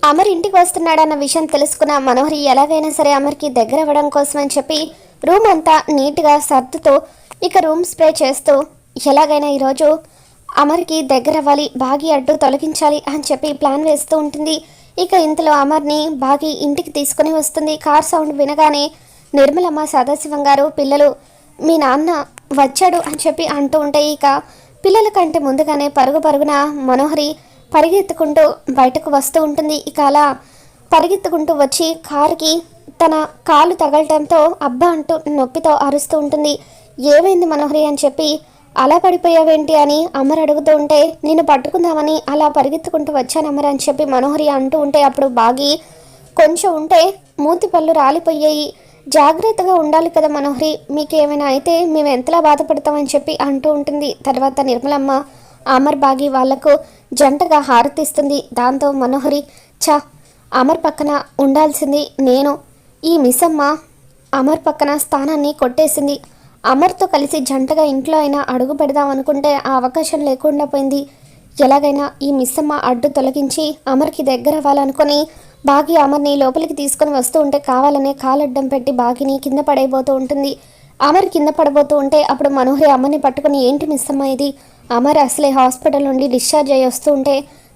అమర్ ఇంటికి వస్తున్నాడన్న విషయం తెలుసుకున్న మనోహరి ఎలాగైనా సరే అమర్కి దగ్గర అవ్వడం కోసం అని చెప్పి రూమ్ అంతా నీట్గా సర్దుతూ ఇక రూమ్ స్ప్రే చేస్తూ ఎలాగైనా ఈరోజు అమర్కి దగ్గర అవ్వాలి, బాగి అడ్డు తొలగించాలి అని చెప్పి ప్లాన్ వేస్తూ ఉంటుంది. ఇక ఇంతలో అమర్ని బాగి ఇంటికి తీసుకుని వస్తుంది. కార్ సౌండ్ వినగానే నిర్మలమ్మ, సదాశివం గారు, పిల్లలు మీ నాన్న వచ్చాడు అని చెప్పి అంటూ ఉంటే ఇక పిల్లల కంటే ముందుగానే పరుగున మనోహరి పరిగెత్తుకుంటూ బయటకు వస్తూ ఉంటుంది. ఇక అలా పరిగెత్తుకుంటూ వచ్చి కారుకి తన కాలు తగలటంతో అబ్బా అంటూ నొప్పితో అరుస్తూ ఉంటుంది. ఏమైంది మనోహరి అని చెప్పి అలా పడిపోయావేంటి అని అమర్ అడుగుతూ ఉంటే నేను పట్టుకుందామని అలా పరిగెత్తుకుంటూ వచ్చాను అమర్ అని చెప్పి మనోహరి అంటూ ఉంటే అప్పుడు బాగి కొంచెం ఉంటే మూతి పళ్ళు రాలిపోయాయి, జాగ్రత్తగా ఉండాలి కదా మనోహరి, మీకు ఏమైనా అయితే మేము ఎంతలా బాధపడతామని చెప్పి అంటూ ఉంటుంది. తర్వాత నిర్మలమ్మ అమర్ బాగి వాళ్లకు జంటగా హారతిస్తుంది. దాంతో మనోహరి అమర్ పక్కన ఉండాల్సింది నేను, ఈ మిస్సమ్మ అమర్ పక్కన స్థానాన్ని కొట్టేసింది, అమర్తో కలిసి జంటగా ఇంట్లో అయినా అడుగు పెడదాం అనుకుంటే ఆ అవకాశం లేకుండా పోయింది. ఎలాగైనా ఈ మిస్సమ్మ అడ్డు తొలగించి అమర్కి దగ్గర అవ్వాలనుకొని బాగి అమర్ని లోపలికి తీసుకొని వస్తూ ఉంటే కావాలనే కాలడ్డం పెట్టి బాగిని కింద పడైపోతూ ఉంటుంది. అమర్ కింద పడబోతూ ఉంటే అప్పుడు మనోహరి అమర్ని పట్టుకుని ఏంటి మిస్సమ్మ ఇది, అమర్ అసలే హాస్పిటల్ నుండి డిశ్చార్జ్ అయ్యి వస్తూ ఉంటే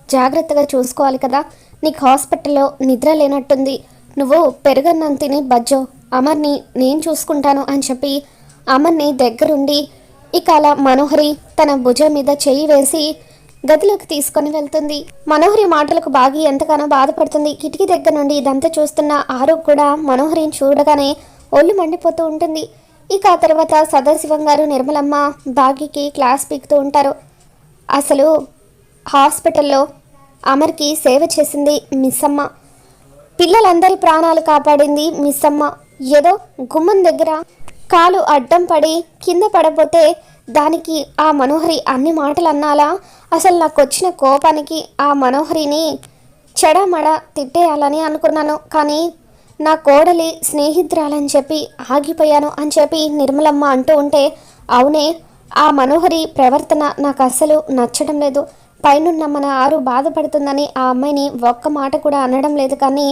జాగ్రత్తగా చూసుకోవాలి కదా, నీకు హాస్పిటల్లో నిద్ర లేనట్టుంది, నువ్వు పెరుగన్నం తిని బజ్జో, అమర్ని నేను చూసుకుంటాను అని చెప్పి అమర్ని దగ్గరుండి ఇక అలా మనోహరి తన భుజం మీద చెయ్యి వేసి గదిలోకి తీసుకొని వెళ్తుంది. మనోహరి మాటలకు బాగి ఎంతగానో బాధపడుతుంది. కిటికీ దగ్గర నుండి ఇదంతా చూస్తున్న ఆరు కూడా మనోహరిని చూడగానే ఒళ్ళు మండిపోతూ ఉంటుంది. ఇక ఆ తర్వాత సదాశివం గారు, నిర్మలమ్మ బాగికి క్లాస్ పీకుతూ ఉంటారు. అసలు హాస్పిటల్లో అమర్కి సేవ చేసింది మిస్సమ్మ, పిల్లలందరి ప్రాణాలు కాపాడింది మిస్సమ్మ, ఏదో గుమ్మం దగ్గర కాలు అడ్డం పడి కింద పడపోతే దానికి ఆ మనోహరి అన్ని మాటలు అన్నాలా, అసలు నాకు వచ్చిన కోపానికి ఆ మనోహరిని చెడమడ తిట్టేయాలని అనుకున్నాను, కానీ నా కోడలి స్నేహితురాలని చెప్పి ఆగిపోయాను అని చెప్పి నిర్మలమ్మ అంటూ ఉంటే అవునే, ఆ మనోహరి ప్రవర్తన నాకు అస్సలు నచ్చడం లేదు, పైనున్న మన ఆరు బాధపడుతుందని ఆ అమ్మాయిని ఒక్క మాట కూడా అనడం లేదు, కానీ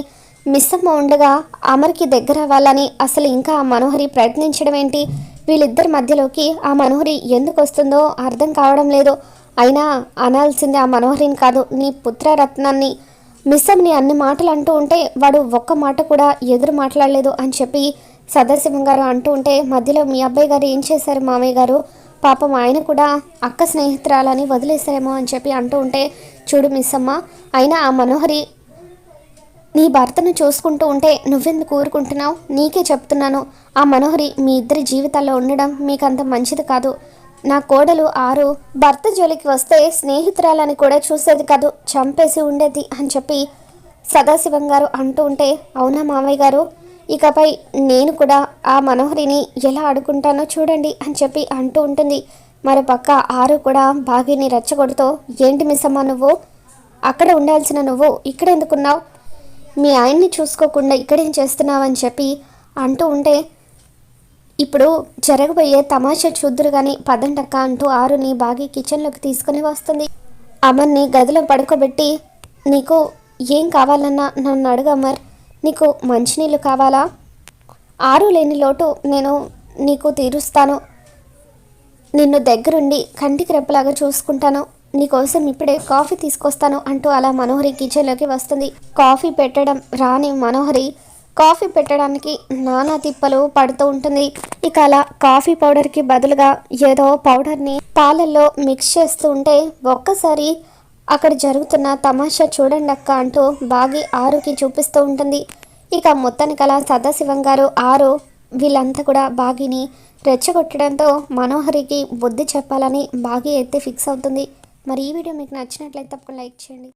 మిస్సమ్మ ఉండగా అమర్కి దగ్గర అవ్వాలని అసలు ఇంకా ఆ మనోహరి ప్రయత్నించడం ఏంటి, వీళ్ళిద్దరి మధ్యలోకి ఆ మనోహరి ఎందుకు వస్తుందో అర్థం కావడం లేదు, అయినా అనాల్సింది ఆ మనోహరిని కాదు నీ పుత్రరత్నాన్ని, మిస్సమ్ని అన్ని మాటలు అంటూ ఉంటే వాడు ఒక్క మాట కూడా ఎదురు మాట్లాడలేదు అని చెప్పి సదాశివం గారు అంటూ ఉంటే మధ్యలో మీ అబ్బాయి గారు ఏం చేశారు మామయ్య గారు, పాపం ఆయన కూడా అక్క స్నేహితురాలని వదిలేశారేమో అని చెప్పి అంటూ ఉంటే చూడు మిస్సమ్మ, అయినా ఆ మనోహరి నీ భర్తను చూసుకుంటూ ఉంటే నువ్వెందుకు ఊరుకుంటున్నావు, నీకే చెప్తున్నాను, ఆ మనోహరి మీ ఇద్దరి జీవితాల్లో ఉండడం మీకు అంత మంచిది కాదు, నా కోడలు ఆరు భర్త జోలికి వస్తే స్నేహితురాలని కూడా చూసేది కాదు, చంపేసి ఉండేది అని చెప్పి సదాశివం గారు అంటూ ఉంటే అవునా మామయ్య గారు, ఇకపై నేను కూడా ఆ మనోహరిని ఎలా ఆడుకుంటానో చూడండి అని చెప్పి అంటూ ఉంటుంది. మరోపక్క ఆరు కూడా బాగిని రెచ్చగొడుతూ ఏంటి మిస్సమ్మ నువ్వు అక్కడ ఉండాల్సిన నువ్వు ఇక్కడ ఎందుకున్నావు, మీ ఆయన్ని చూసుకోకుండా ఇక్కడేం చేస్తున్నావని చెప్పి అంటూ ఉంటే ఇప్పుడు జరగబోయే తమాషా చూద్దురు కానీ పదండక్క అంటూ ఆరుని బాగి కిచెన్లోకి తీసుకుని వస్తుంది. అమర్ని గదిలో పడుకోబెట్టి నీకు ఏం కావాలన్నా నన్ను అడుగు అమర్, నీకు మంచినీళ్ళు కావాలా, ఆరు లేని లోటు నేను నీకు తీరుస్తాను, నిన్ను దగ్గరుండి కంటికి రెప్పలాగా చూసుకుంటాను, నీకోసం ఇప్పుడే కాఫీ తీసుకొస్తాను అంటూ అలా మనోహరి కిచెన్లోకి వస్తుంది. కాఫీ పెట్టడం రాని మనోహరి కాఫీ పెట్టడానికి నానా తిప్పలు పడుతూ ఉంటుంది. ఇక అలా కాఫీ పౌడర్కి బదులుగా ఏదో పౌడర్ని పాలల్లో మిక్స్ చేస్తూ ఉంటే ఒక్కసారి అక్కడ జరుగుతున్న తమాషా చూడండి అక్క అంటూ బాగి ఆరుకి చూపిస్తూ ఉంటుంది. ఇక మొత్తానికి అలా సదాశివం గారు ఆరు వీళ్ళంతా కూడా బాగిని రెచ్చగొట్టడంతో మనోహరికి బుద్ధి చెప్పాలని బాగి అయితే ఫిక్స్ అవుతుంది. మరి ఈ వీడియో మీకు నచ్చినట్లయితే తప్పకుండా లైక్ చేయండి.